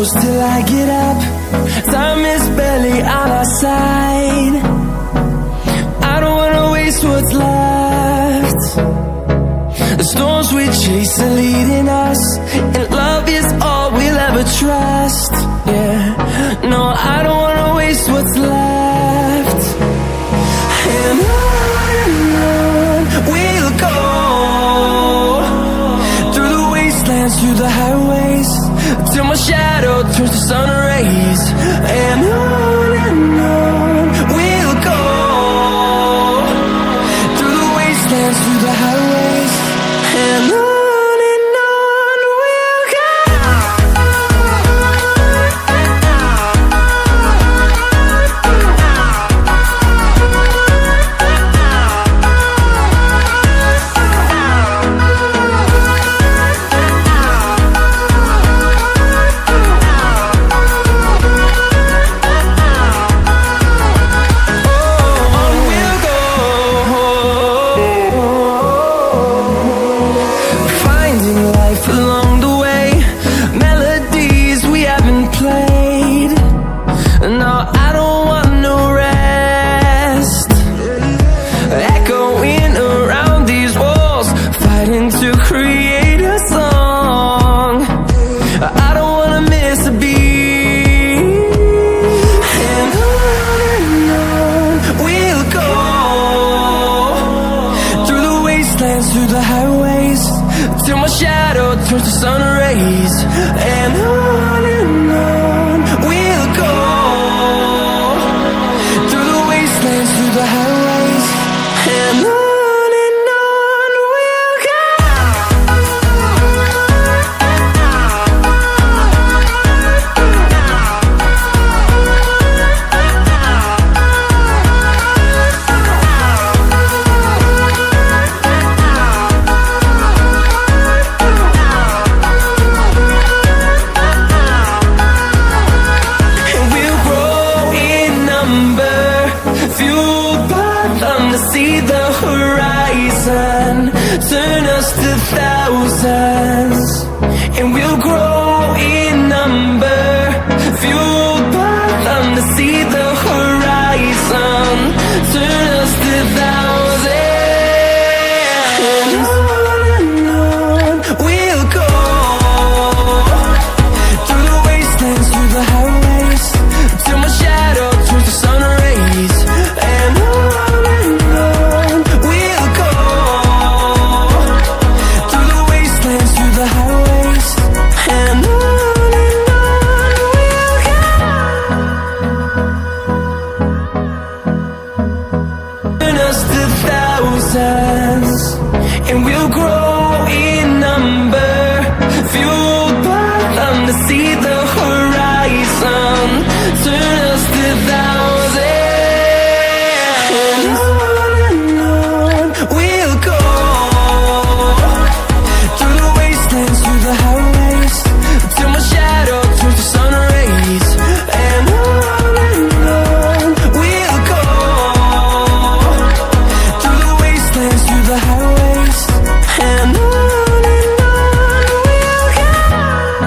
close till I get up. Time is barely on our side. I don't wanna waste what's left. The storms we chase are leading us, and love is all we'll ever trust. Yeah, no, I don't wanna waste what's left. And on we'll go, through the wastelands, through the highways, till my shadow turns to sun rays. And on we'll go, through the wastelands, through the highways, and on we'll go. Along the way, melodies we haven't played. No, I don't want no rest. Echoing around these walls, fighting to create a song. I don't wanna miss a beat. And on we'll go, through the wastelands, through the highways, till my shadow turns to sun rays. And on we'll go, through the wastelands, through the highways, and on we'll go. Fueled by them to see the horizon, turn us to thousands.